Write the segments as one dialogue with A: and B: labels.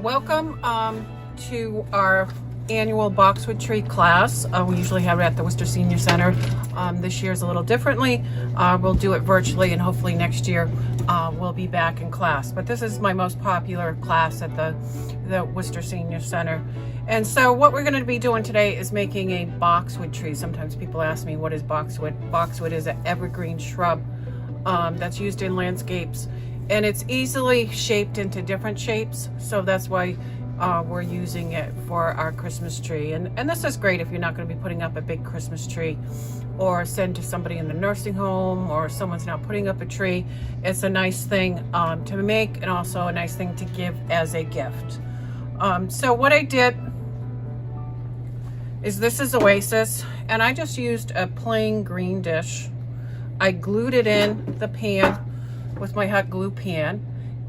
A: Welcome to our annual Boxwood tree class. We usually have it at the Worcester Senior Center. This year's a little differently. We'll do it virtually, and hopefully next year we'll be back in class. But this is my most popular class at the Worcester Senior Center. And so what we're going to be doing today is making a boxwood tree. Sometimes people ask me, what is boxwood? Boxwood is an evergreen shrub that's used in landscapes, and it's easily shaped into different shapes. So that's why we're using it for our Christmas tree. And this is great if you're not going to be putting up a big Christmas tree or send to somebody in the nursing home, or someone's not putting up a tree. It's a nice thing to make, and also a nice thing to give as a gift. So what I did is, this is Oasis, and I just used a plain green dish. I glued it in the pan with my hot glue pan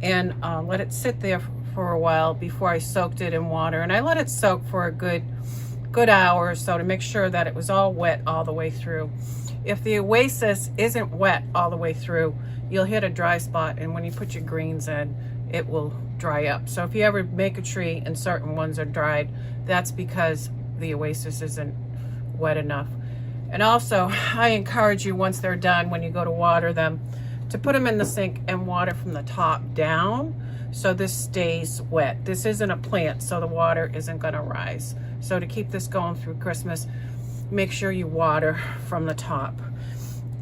A: and let it sit there for a while before I soaked it in water. And I let it soak for a good hour or so to make sure that it was all wet all the way through. If the Oasis isn't wet all the way through, you'll hit a dry spot, and when you put your greens in, it will dry up. So if you ever make a tree and certain ones are dried, that's because the Oasis isn't wet enough. And also, I encourage you, once they're done, when you go to water them, to put them in the sink and water from the top down, so this stays wet. This isn't a plant, so the water isn't going to rise. So to keep this going through Christmas, make sure you water from the top.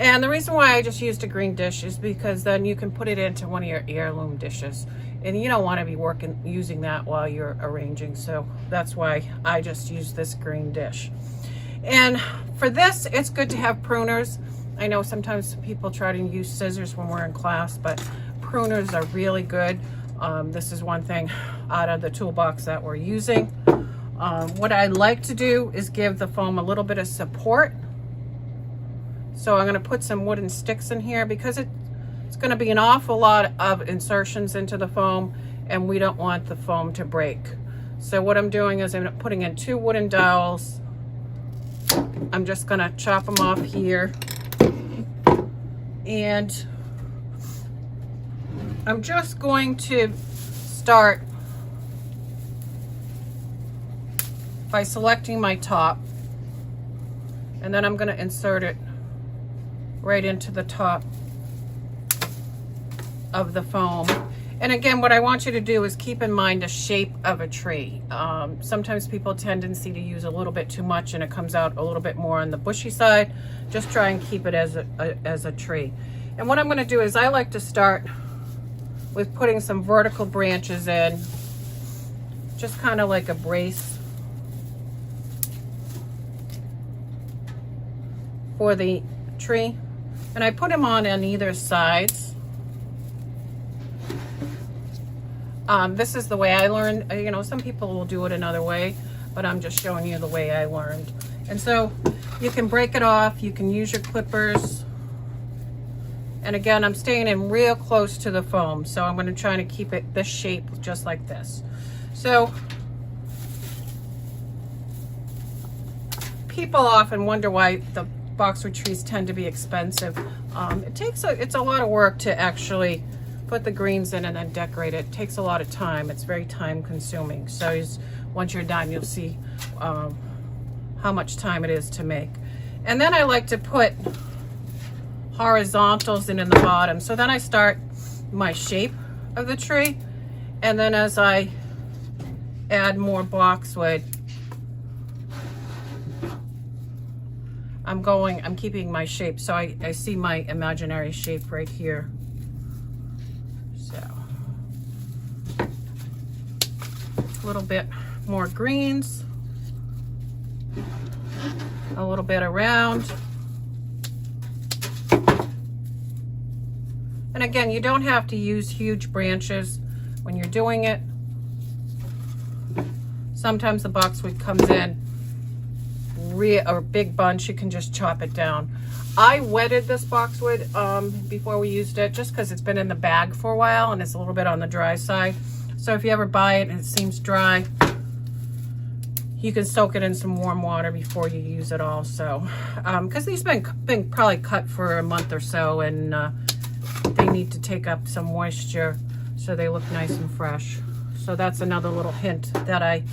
A: And the reason why I just used a green dish is because then you can put it into one of your heirloom dishes, and you don't want to be using that while you're arranging. So that's why I just used this green dish. And for this, it's good to have pruners. I know sometimes people try to use scissors when we're in class, but pruners are really good. This is one thing out of the toolbox that we're using. What I like to do is give the foam a little bit of support. So I'm going to put some wooden sticks in here, because it's going to be an awful lot of insertions into the foam, and we don't want the foam to break. So what I'm doing is I'm putting in 2 wooden dowels. I'm just going to chop them off here, and I'm just going to start by selecting my top, and then I'm going to insert it right into the top of the foam. And again, what I want you to do is keep in mind the shape of a tree. Sometimes people have a tendency to use a little bit too much, and it comes out a little bit more on the bushy side. Just try and keep it as a tree. And what I'm going to do is, I like to start with putting some vertical branches in, just kind of like a brace for the tree. And I put them on either sides. This is the way I learned. You know, some people will do it another way, but I'm just showing you the way I learned. And so you can break it off. You can use your clippers. And again, I'm staying in real close to the foam, so I'm going to try to keep it this shape, just like this. So people often wonder why the boxwood trees tend to be expensive. It's a lot of work to actually put the greens in and then decorate it. It takes a lot of time. It's very time consuming. So once you're done, you'll see how much time it is to make. And then I like to put horizontals in the bottom. So then I start my shape of the tree, and then as I add more boxwood, I'm keeping my shape. So I see my imaginary shape right here. So a little bit more greens, a little bit around. And again, you don't have to use huge branches when you're doing it. Sometimes the boxwood comes in a big bunch. You can just chop it down. I wetted this boxwood before we used it, just because it's been in the bag for a while and it's a little bit on the dry side. So if you ever buy it and it seems dry, you can soak it in some warm water before you use it also. Because these been probably cut for a month or so, and they need to take up some moisture so they look nice and fresh. So that's another little hint that I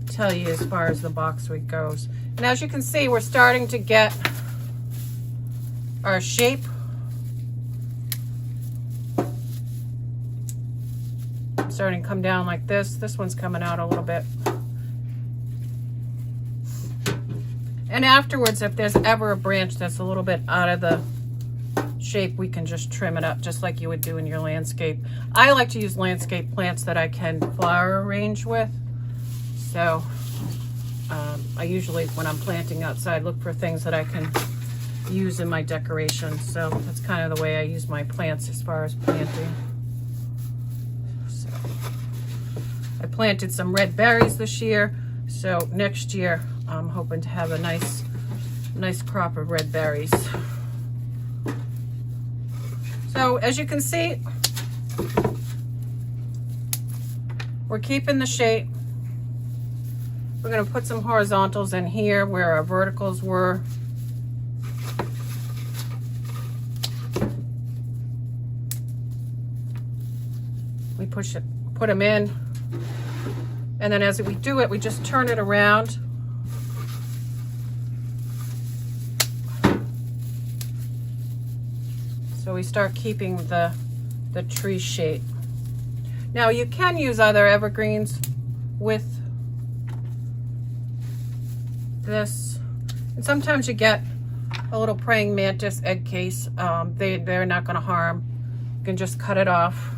A: tell you as far as the boxwood goes. And as you can see, we're starting to get our shape. Starting to come down like this. This one's coming out a little bit. And afterwards, if there's ever a branch that's a little bit out of the shape, we can just trim it up just like you would do in your landscape. I like to use landscape plants that I can flower arrange with. So I usually, when I'm planting outside, look for things that I can use in my decorations. So that's kind of the way I use my plants as far as planting. So I planted some red berries this year. So next year, I'm hoping to have a nice crop of red berries. So as you can see, we're keeping the shape. We're going to put some horizontals in here where our verticals were. We put them in. And then as we do it, we just turn it around. So we start keeping the tree shape. Now you can use other evergreens with this. And sometimes you get a little praying mantis egg case. They're not going to harm. You can just cut it off.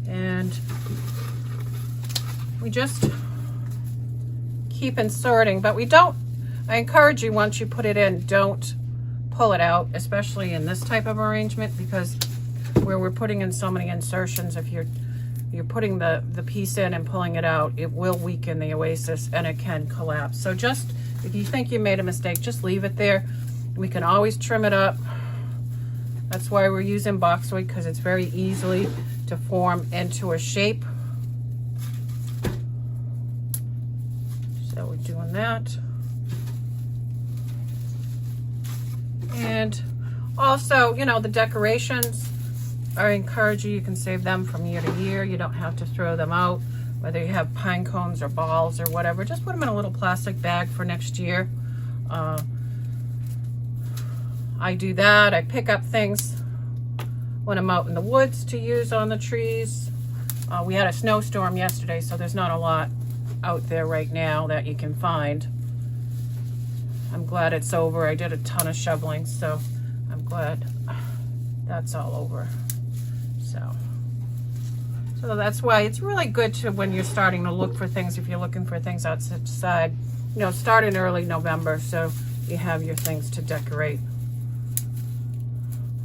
A: And we just keep inserting, but we don't, I encourage you, once you put it in, don't pull it out, especially in this type of arrangement, because where we're putting in so many insertions, if you're putting the piece in and pulling it out, it will weaken the oasis and it can collapse. So just, if you think you made a mistake, just leave it there. We can always trim it up. That's why we're using boxwood, because it's very easily to form into a shape. So we're doing that. And also, you know, the decorations, I encourage you, you can save them from year to year. You don't have to throw them out, whether you have pine cones or balls or whatever. Just put them in a little plastic bag for next year. I do that. I pick up things when I'm out in the woods to use on the trees. We had a snowstorm yesterday, so there's not a lot out there right now that you can find. I'm glad it's over. I did a ton of shoveling, so I'm glad that's all over. So that's why it's really good to, when you're starting to look for things, if you're looking for things outside, you know, start in early November so you have your things to decorate.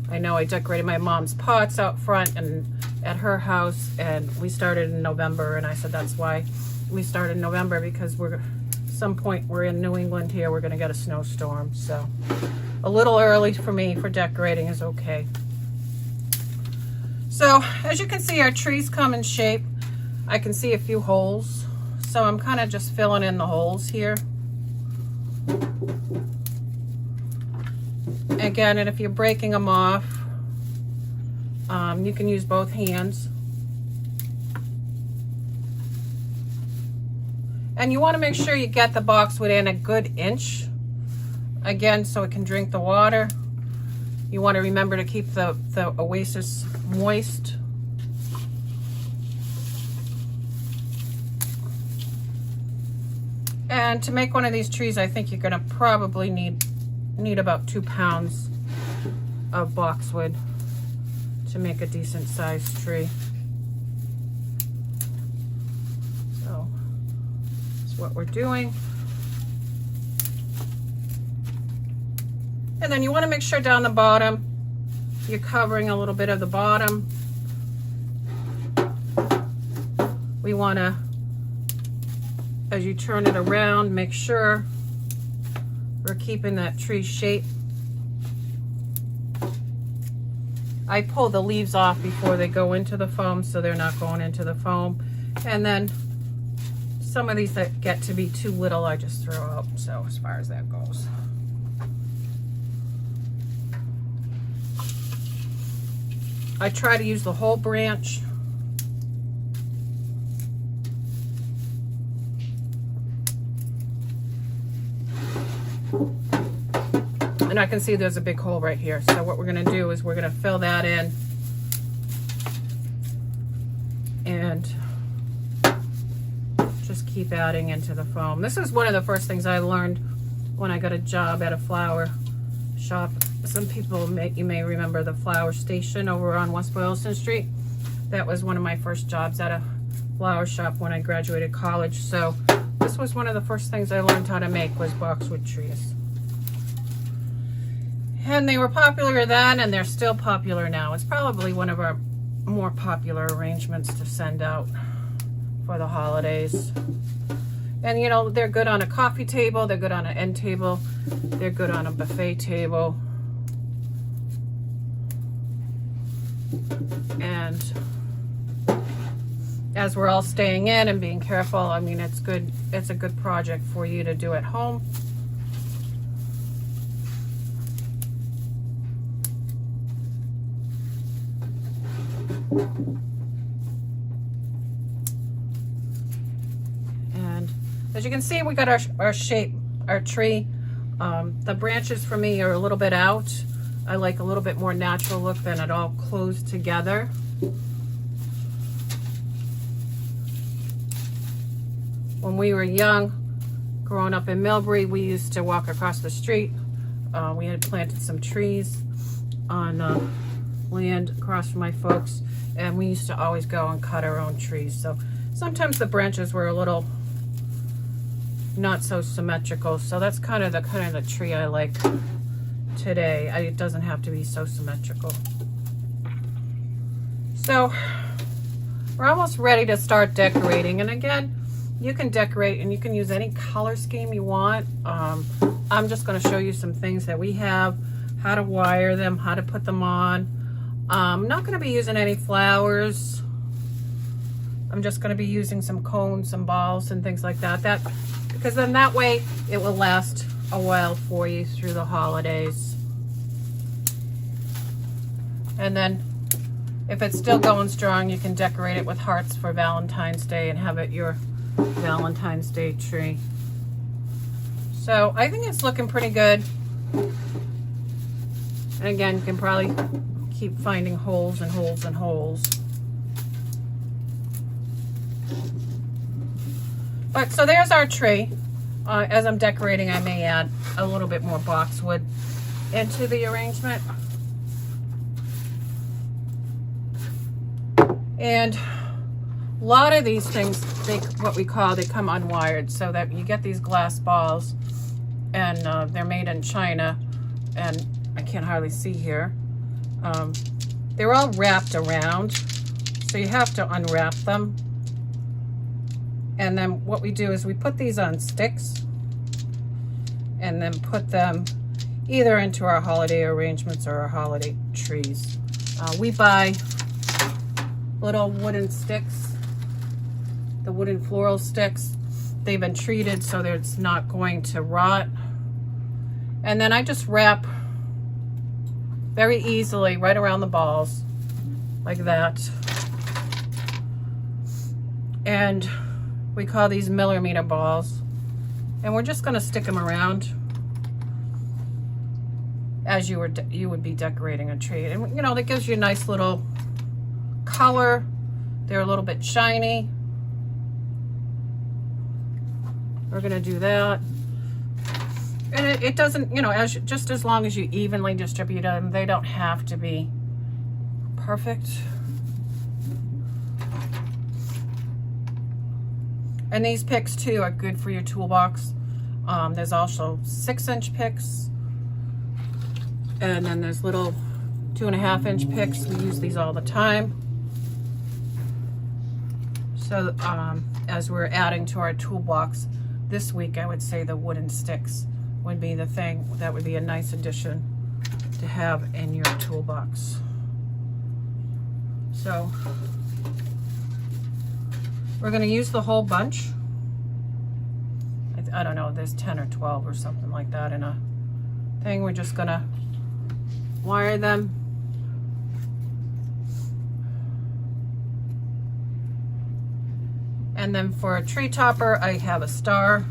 A: I know I decorated my mom's pots out front and at her house, and we started in November, and I said that's why we started in November, because some point we're in New England here, we're going to get a snowstorm. So a little early for me for decorating is okay. So as you can see, our trees come in shape. I can see a few holes, so I'm kind of just filling in the holes here. Again, and if you're breaking them off, you can use both hands. And you want to make sure you get the boxwood in a good inch, again, so it can drink the water. You want to remember to keep the oasis moist. And to make one of these trees, I think you're going to probably need about 2 pounds of boxwood to make a decent sized tree. So that's what we're doing. And then you want to make sure down the bottom, you're covering a little bit of the bottom. We want to, as you turn it around, make sure we're keeping that tree shape. I pull the leaves off before they go into the foam, so they're not going into the foam. And then some of these that get to be too little, I just throw out. So as far as that goes. I try to use the whole branch. And I can see there's a big hole right here. So what we're going to do is we're going to fill that in and just keep adding into the foam. This is one of the first things I learned when I got a job at a flower shop. Some people you may remember the flower station over on West Boylston Street. That was one of my first jobs at a flower shop when I graduated college. So this was one of the first things I learned how to make, was boxwood trees. And they were popular then, and they're still popular now. It's probably one of our more popular arrangements to send out for the holidays. And you know, they're good on a coffee table, they're good on an end table, they're good on a buffet table. And as we're all staying in and being careful, I mean, it's good. It's a good project for you to do at home. And as you can see, we got our shape, our tree. The branches for me are a little bit out. I like a little bit more natural look than it all closed together. When we were young, growing up in Millbury, we used to walk across the street. We had planted some trees on land across from my folks, and we used to always go and cut our own trees. So sometimes the branches were a little not so symmetrical. So that's kind of the tree I like today. It doesn't have to be so symmetrical. So we're almost ready to start decorating. And again, you can decorate and you can use any color scheme you want. I'm just going to show you some things that we have, how to wire them, how to put them on. I'm not going to be using any flowers. I'm just going to be using some cones, some balls, and things like that. Because then that way it will last a while for you through the holidays. And then if it's still going strong, you can decorate it with hearts for Valentine's Day and have it your Valentine's Day tree. So I think it's looking pretty good. And again, you can probably keep finding holes and holes and holes. But so there's our tree. As I'm decorating, I may add a little bit more boxwood into the arrangement. And a lot of these things, they come unwired, so that you get these glass balls, and they're made in China, and I can't hardly see here. They're all wrapped around, so you have to unwrap them. And then what we do is we put these on sticks and then put them either into our holiday arrangements or our holiday trees. We buy little wooden sticks, the wooden floral sticks. They've been treated so that it's not going to rot. And then I just wrap very easily right around the balls like that. And we call these millimeter balls, and we're just going to stick them around as you would be decorating a tree. And you know, that gives you a nice little color. They're a little bit shiny. We're going to do that, and it doesn't, you know, just as long as you evenly distribute them, they don't have to be perfect. And these picks too are good for your toolbox. There's also 6-inch picks, and then there's little 2.5-inch picks. We use these all the time. So as we're adding to our toolbox this week, I would say the wooden sticks would be the thing that would be a nice addition to have in your toolbox. So we're going to use the whole bunch. I don't know, there's 10 or 12 or something like that in a thing. We're just going to wire them. And then for a tree topper, I have a star.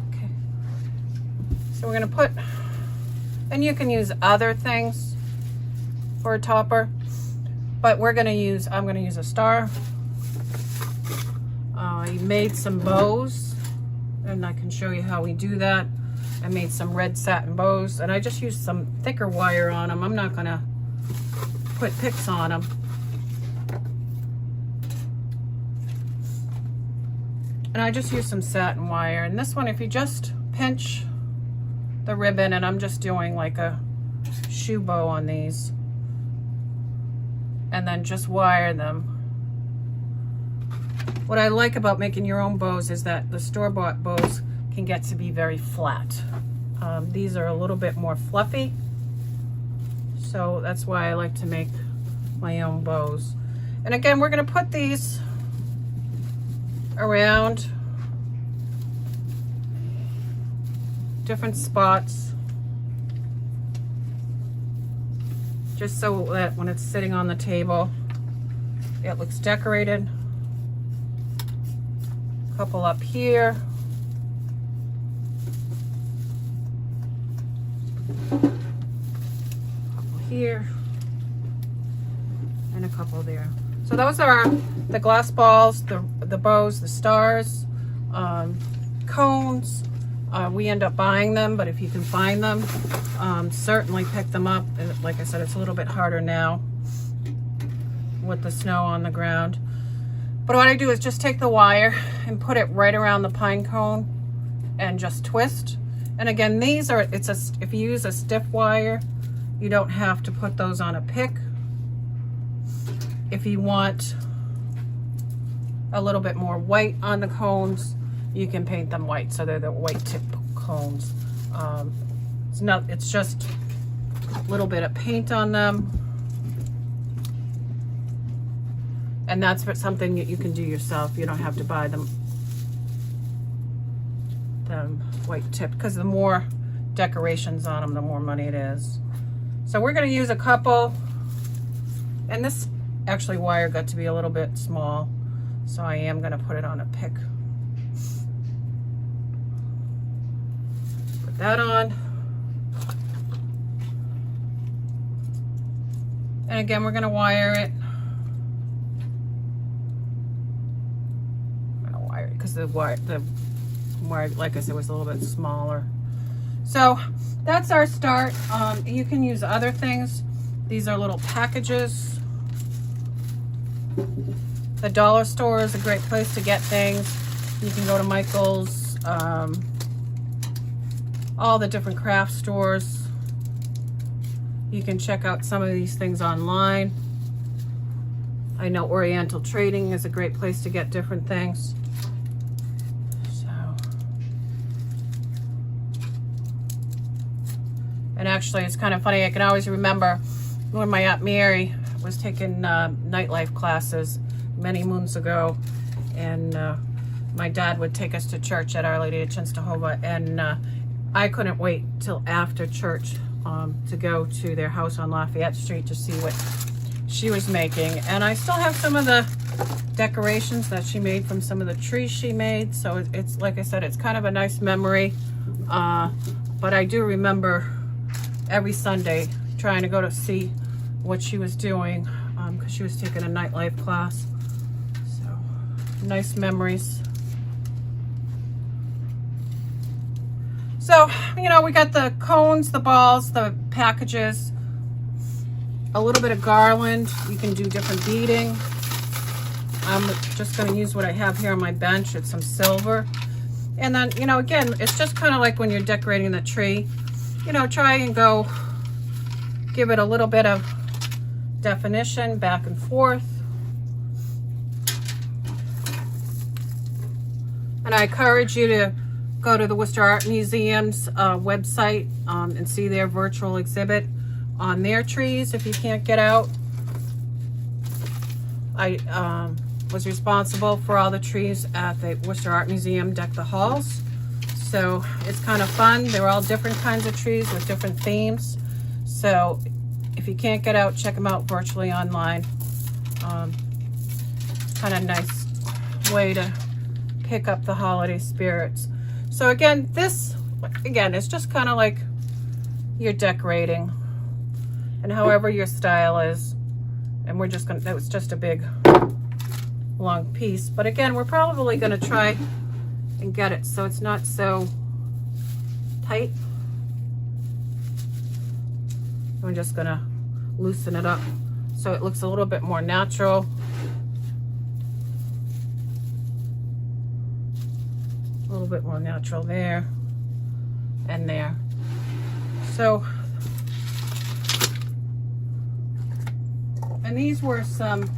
A: Okay. So we're gonna put, and you can use other things for a topper, but I'm gonna use a star. I made some bows, and I can show you how we do that. I made some red satin bows, and I just used some thicker wire on them. I'm not gonna put picks on them. And I just used some satin wire. And this one, if you just pinch the ribbon, and I'm just doing like a shoe bow on these, and then just wire them. What I like about making your own bows is that the store-bought bows can get to be very flat. These are a little bit more fluffy, so that's why I like to make my own bows. And again, we're going to put these around different spots, just so that when it's sitting on the table, it looks decorated. A couple up here. Here and a couple there. So those are the glass balls, the bows, the stars, cones. We end up buying them, but if you can find them, certainly pick them up. And like I said, it's a little bit harder now with the snow on the ground. But what I do is just take the wire and put it right around the pine cone and just twist. And again, these are, if you use a stiff wire, you don't have to put those on a pick. If you want a little bit more white on the cones, you can paint them white, so they're the white tip cones. It's just a little bit of paint on them. And that's something that you can do yourself. You don't have to buy them white tip, because the more decorations on them, the more money it is. So we're going to use a couple, and this actually wire got to be a little bit small, so I am going to put it on a pick. Put that on. And again, we're going to wire it. I'm going to wire it because the wire, like I said, was a little bit smaller. So that's our start. You can use other things. These are little packages. The dollar store is a great place to get things. You can go to Michael's, all the different craft stores. You can check out some of these things online. I know Oriental Trading is a great place to get different things. And actually, it's kind of funny. I can always remember when my Aunt Mary was taking nightlife classes many moons ago, and my dad would take us to church at Our Lady of Chenstohova, and I couldn't wait till after church to go to their house on Lafayette Street to see what she was making. And I still have some of the decorations that she made from some of the trees she made. So it's like I said, it's kind of a nice memory. But I do remember every Sunday trying to go to see what she was doing, because she was taking a nightlife class. So nice memories. So, you know, we got the cones, the balls, the packages, a little bit of garland. You can do different beading. I'm just going to use what I have here on my bench. It's some silver. And then, you know, again, it's just kind of like when you're decorating the tree. You know, try and go, give it a little bit of definition back and forth. And I encourage you to go to the Worcester Art Museum's website and see their virtual exhibit on their trees if you can't get out. I was responsible for all the trees at the Worcester Art Museum, Deck the Halls. So it's kind of fun. They're all different kinds of trees with different themes. So if you can't get out, check them out virtually online. Kind of nice way to pick up the holiday spirits. So again, this, again, it's just kind of like you're decorating and however your style is. And we're just gonna, that was just a big long piece. But again, we're probably gonna try and get it so it's not so tight. I'm just gonna loosen it up so it looks a little bit more natural. A little bit more natural there and there. So, and these were some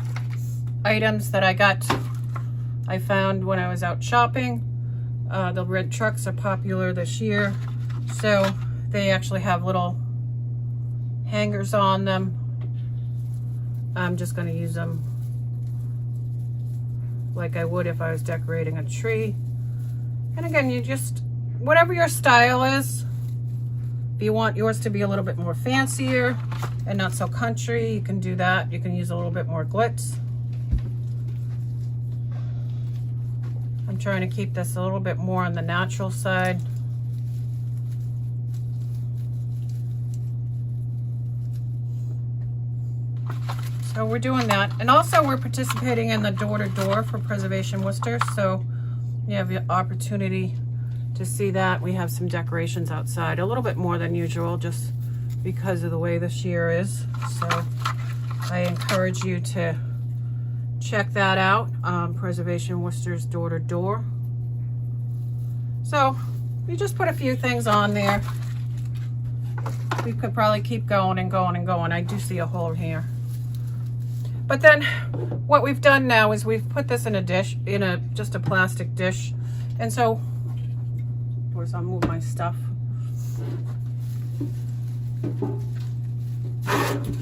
A: items that I found when I was out shopping. The red trucks are popular this year, so they actually have little hangers on them. I'm just going to use them like I would if I was decorating a tree. And again, you just, whatever your style is, if you want yours to be a little bit more fancier and not so country, you can do that. You can use a little bit more glitz. I'm trying to keep this a little bit more on the natural side. So we're doing that. And also we're participating in the door-to-door for Preservation Worcester. So you have the opportunity to see that. We have some decorations outside, a little bit more than usual, just because of the way this year is. So I encourage you to check that out. Preservation Worcester's door-to-door. So we just put a few things on there. We could probably keep going and going and going. I do see a hole here. But then what we've done now is we've put this in a dish, just a plastic dish. And so, of course, I'll move my stuff.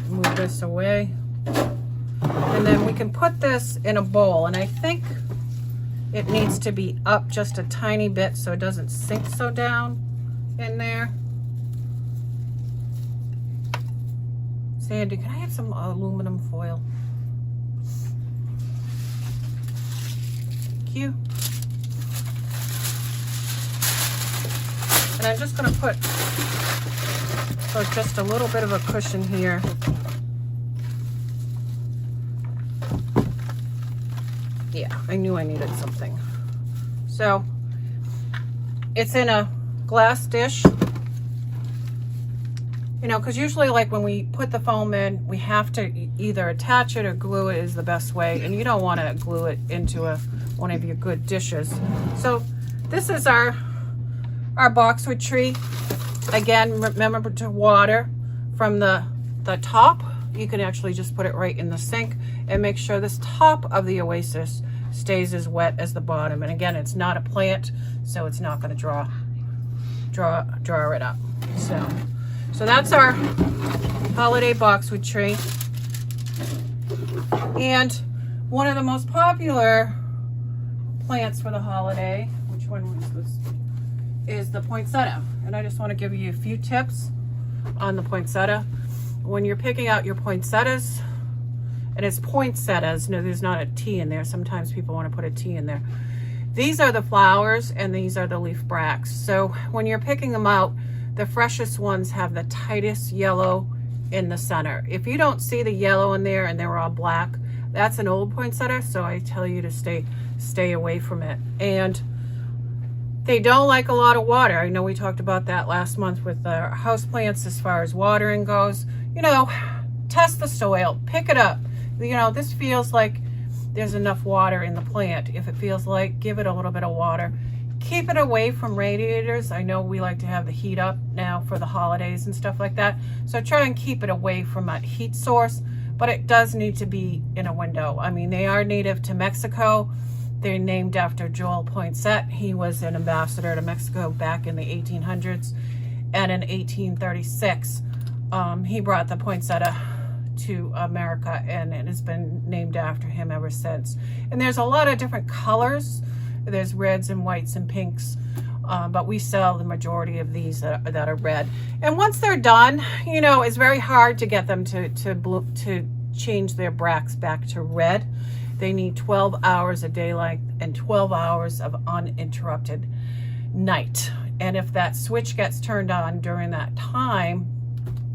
A: Move this away. And then we can put this in a bowl. And I think it needs to be up just a tiny bit so it doesn't sink so down in there. Sandy, can I have some aluminum foil? Thank you. And I'm just going to put just a little bit of a cushion here. Yeah, I knew I needed something. So it's in a glass dish. You know, because usually like when we put the foam in, we have to either attach it or glue it is the best way. And you don't want to glue it into one of your good dishes. So this is our boxwood tree. Again, remember to water from the top. You can actually just put it right in the sink and make sure this top of the oasis stays as wet as the bottom. And again, it's not a plant, so it's not going to draw it up. So that's our holiday boxwood tree. And one of the most popular plants for the holiday, which one was this, is the poinsettia. And I just want to give you a few tips on the poinsettia. When you're picking out your poinsettias, and it's poinsettias, no, there's not a T in there. Sometimes people want to put a T in there. These are the flowers and these are the leaf bracts. So when you're picking them out, the freshest ones have the tightest yellow in the center. If you don't see the yellow in there and they're all black, that's an old poinsettia, so I tell you to stay away from it. And they don't like a lot of water. I know we talked about that last month with our house plants as far as watering goes. You know, test the soil, pick it up. You know, this feels like there's enough water in the plant. If it feels like, give it a little bit of water. Keep it away from radiators. I know we like to have the heat up now for the holidays and stuff like that. So try and keep it away from a heat source, but it does need to be in a window. I mean, they are native to Mexico. They're named after Joel Poinsett. He was an ambassador to Mexico back in the 1800s. And in 1836, he brought the poinsettia to America, and it has been named after him ever since. And there's a lot of different colors. There's reds and whites and pinks. but we sell the majority of these that are red. And once they're done, you know, it's very hard to get them to change their bracts back to red. They need 12 hours of daylight and 12 hours of uninterrupted night. And if that switch gets turned on during that time,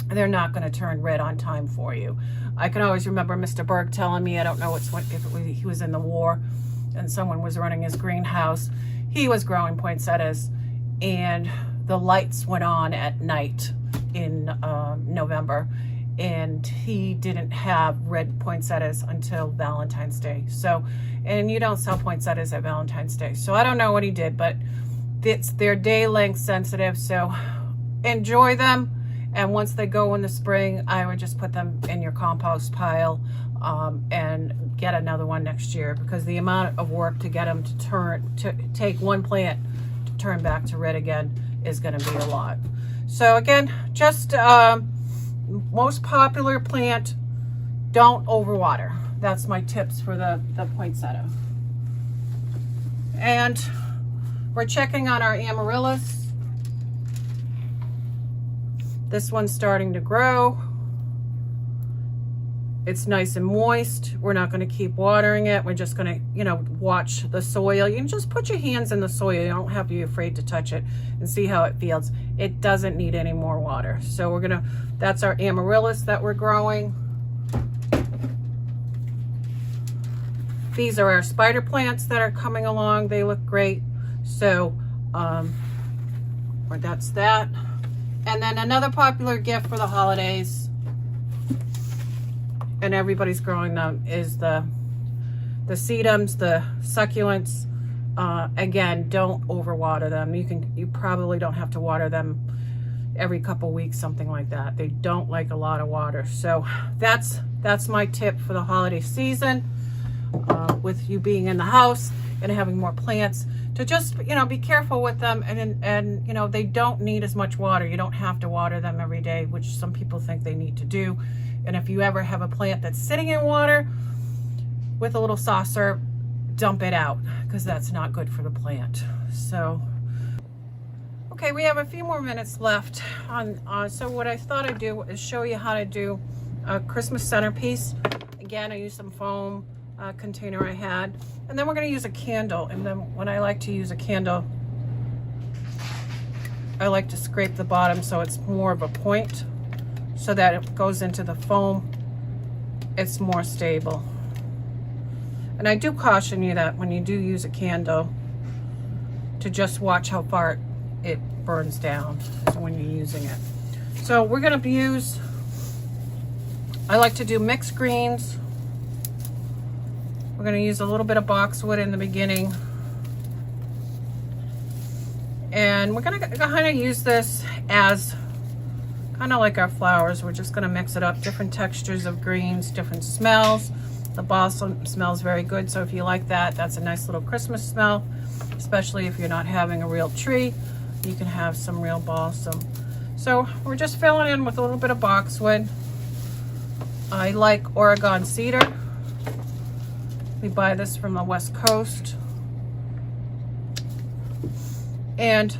A: they're not going to turn red on time for you. I can always remember Mr. Berg telling me, I don't know if he was in the war and someone was running his greenhouse. He was growing poinsettias and the lights went on at night in November, and he didn't have red poinsettias until Valentine's Day. So, and you don't sell poinsettias at Valentine's Day. So I don't know what he did, but they're day length sensitive. So enjoy them. And once they go in the spring, I would just put them in your compost pile and get another one next year, because the amount of work to get them to take one plant to turn back to red again is going to be a lot. So again, just most popular plant, don't overwater. That's my tips for the poinsettia. And we're checking on our amaryllis. This one's starting to grow. It's nice and moist. We're not going to keep watering it. We're just going to, you know, watch the soil. You can just put your hands in the soil. You don't have to be afraid to touch it, and see how it feels. It doesn't need any more water. So we're going to, that's our amaryllis that we're growing. These are our spider plants that are coming along. They look great. So, that's that. And then another popular gift for the holidays, and everybody's growing them, is the sedums, the succulents. Again, don't overwater them. You probably don't have to water them every couple weeks, something like that. They don't like a lot of water. So that's my tip for the holiday season, with you being in the house and having more plants, to just, you know, be careful with them. And you know, they don't need as much water. You don't have to water them every day, which some people think they need to do. And if you ever have a plant that's sitting in water with a little saucer, dump it out, because that's not good for the plant. So, okay, we have a few more minutes left on, so what I thought I'd do is show you how to do a Christmas centerpiece. Again, I used some foam container I had, and then we're going to use a candle. And then when I like to use a candle, I like to scrape the bottom so it's more of a point, so that it goes into the foam, it's more stable. And I do caution you that when you do use a candle, to just watch how far it burns down when you're using it. So we're going to use, I like to do mixed greens. We're going to use a little bit of boxwood in the beginning. And we're going to kind of use this as kind of like our flowers. We're just going to mix it up, different textures of greens, different smells. The balsam smells very good, so if you like that, that's a nice little Christmas smell, especially if you're not having a real tree. You can have some real balsam. So we're just filling in with a little bit of boxwood. I like Argon Cedar. We buy this from the West Coast. And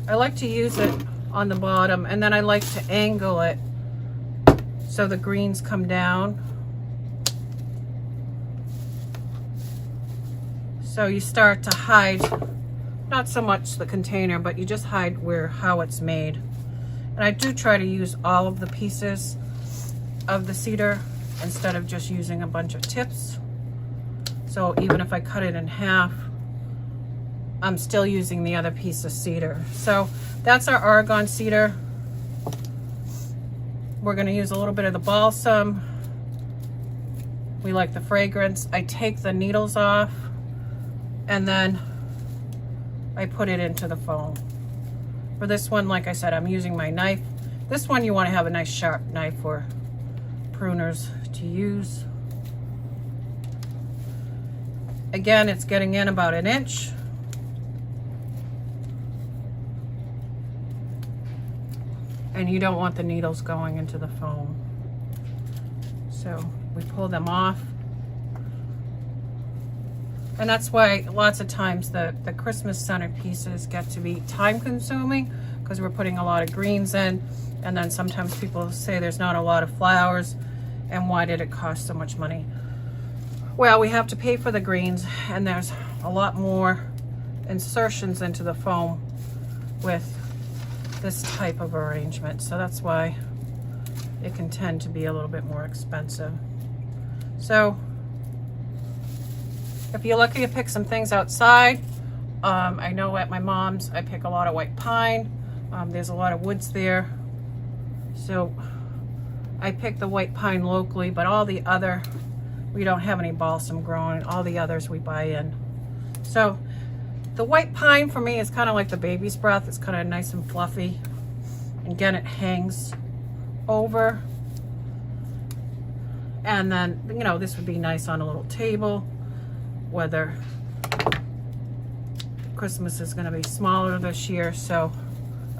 A: I like to use it on the bottom, and then I like to angle it so the greens come down. So you start to hide, not so much the container, but you just hide how it's made. And I do try to use all of the pieces of the cedar instead of just using a bunch of tips. So even if I cut it in half, I'm still using the other piece of cedar. So that's our Argon Cedar. We're going to use a little bit of the balsam. We like the fragrance. I take the needles off, and then I put it into the foam. For this one, like I said, I'm using my knife. This one you want to have a nice sharp knife for pruners to use. Again, it's getting in about an inch. And you don't want the needles going into the foam. So we pull them off. And that's why lots of times the Christmas centerpieces get to be time consuming, because we're putting a lot of greens in, and then sometimes people say there's not a lot of flowers, and why did it cost so much money? Well, we have to pay for the greens, and there's a lot more insertions into the foam with this type of arrangement, so that's why it can tend to be a little bit more expensive. So if you're lucky to pick some things outside, I know at my mom's I pick a lot of white pine. There's a lot of woods there, so I pick the white pine locally, but all the other, we don't have any balsam growing. All the others we buy in. So the white pine for me is kind of like the baby's breath. It's kind of nice and fluffy. Again, it hangs over. And then, you know, this would be nice on a little table, whether Christmas is going to be smaller this year, so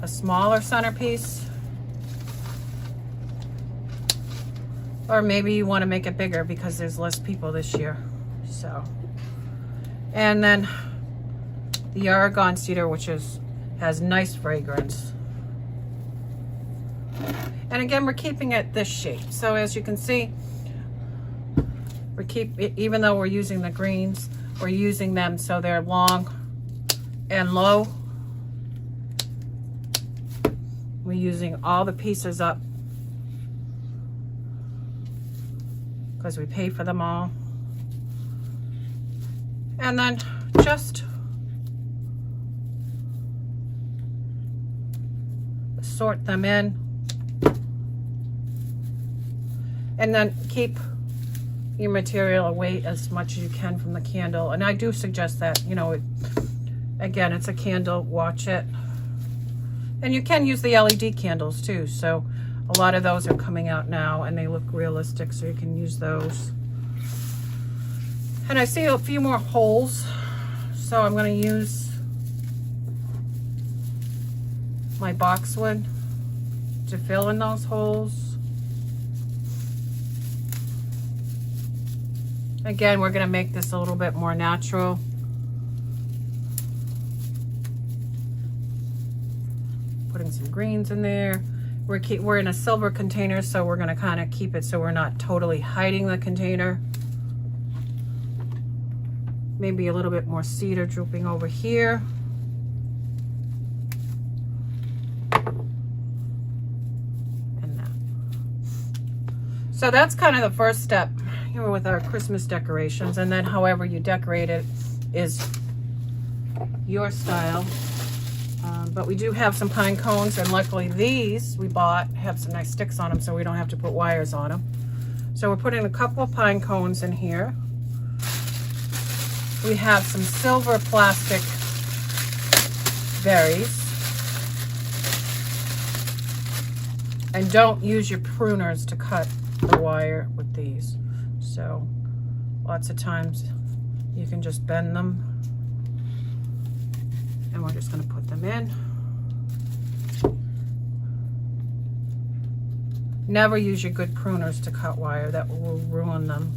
A: a smaller centerpiece. Or maybe you want to make it bigger because there's less people this year. So, and then the Argon Cedar, which has nice fragrance. And again, we're keeping it this shape. So as you can see, even though we're using the greens, we're using them so they're long and low. We're using all the pieces up because we pay for them all. And then just sort them in. And then keep your material away as much as you can from the candle. And I do suggest that, you know, again, it's a candle, watch it. And you can use the LED candles too. So a lot of those are coming out now and they look realistic, so you can use those. And I see a few more holes, so I'm going to use my boxwood to fill in those holes. Again, we're going to make this a little bit more natural. Putting some greens in there. We're in a silver container, so we're going to kind of keep it so we're not totally hiding the container. Maybe a little bit more cedar drooping over here. And that. So that's kind of the first step here with our Christmas decorations, and then however you decorate it is your style. But we do have some pine cones, and luckily these we bought have some nice sticks on them, so we don't have to put wires on them. So we're putting a couple of pine cones in here. We have some silver plastic berries. And don't use your pruners to cut the wire with these. So lots of times you can just bend them. And we're just going to put them in. Never use your good pruners to cut wire. That will ruin them.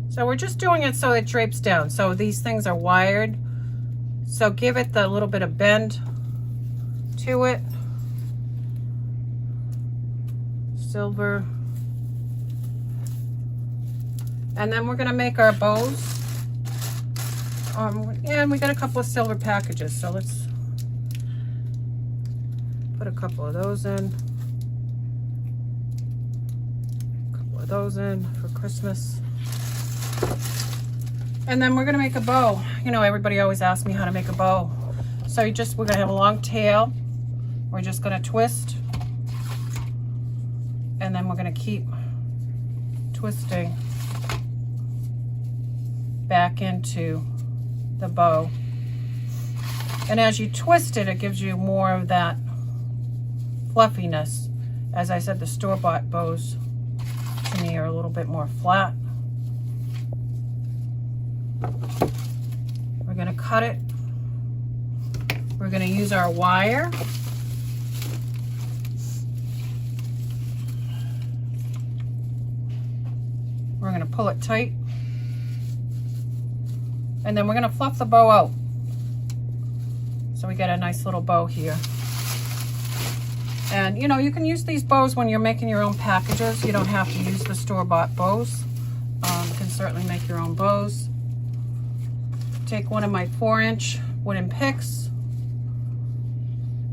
A: So we're just doing it so it drapes down. So these things are wired. So give it the little bit of bend to it. Silver. And then we're going to make our bows. And we got a couple of silver packages, so let's put a couple of those in. A couple of those in for Christmas. And then we're gonna make a bow. You know, everybody always asks me how to make a bow. So we're gonna have a long tail. We're just gonna twist. And then we're gonna keep twisting back into the bow. And as you twist it, it gives you more of that fluffiness. As I said, the store-bought bows to me are a little bit more flat. We're going to cut it. We're going to use our wire. We're going to pull it tight. And then we're gonna fluff the bow out. So we get a nice little bow here. And you know, you can use these bows when you're making your own packages. You don't have to use the store-bought bows. You can certainly make your own bows. Take one of my 4-inch wooden picks.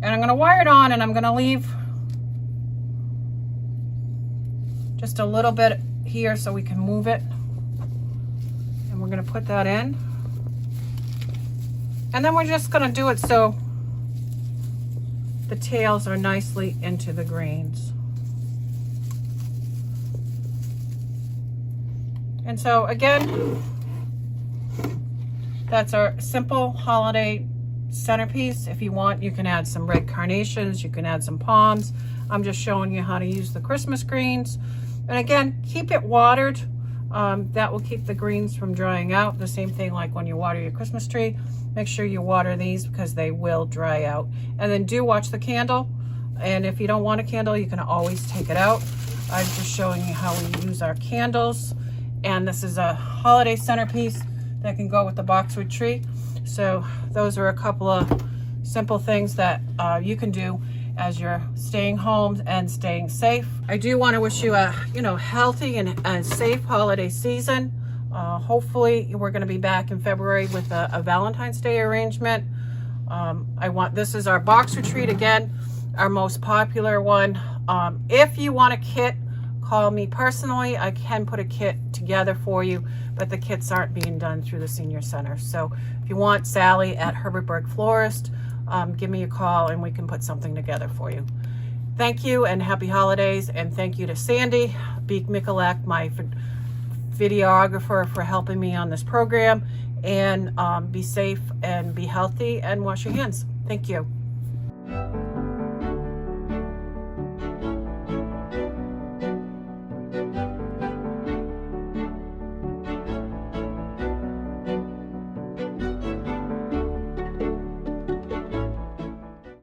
A: And I'm gonna wire it on, and I'm gonna leave just a little bit here so we can move it. And we're gonna put that in. And then we're just gonna do it so the tails are nicely into the grains. And so again, that's our simple holiday centerpiece. If you want, you can add some red carnations, you can add some palms. I'm just showing you how to use the Christmas greens. And again, keep it watered. That will keep the greens from drying out. The same thing like when you water your Christmas tree. Make sure you water these because they will dry out. And then do watch the candle. And if you don't want a candle, you can always take it out. I'm just showing you how we use our candles. And this is a holiday centerpiece that can go with the boxwood tree. So those are a couple of simple things that you can do as you're staying home and staying safe. I do want to wish you a healthy and safe holiday season. Hopefully we're going to be back in February with a Valentine's Day arrangement. This is our box retreat again, our most popular one. If you want a kit, call me personally. I can put a kit together for you, but the kits aren't being done through the senior center. So if you want Sally at Herbert Berg Florist, give me a call and we can put something together for you. Thank you and happy holidays. And thank you to Sandy Beek Mikulak, my videographer, for helping me on this program. And be safe and be healthy and wash your hands. Thank you.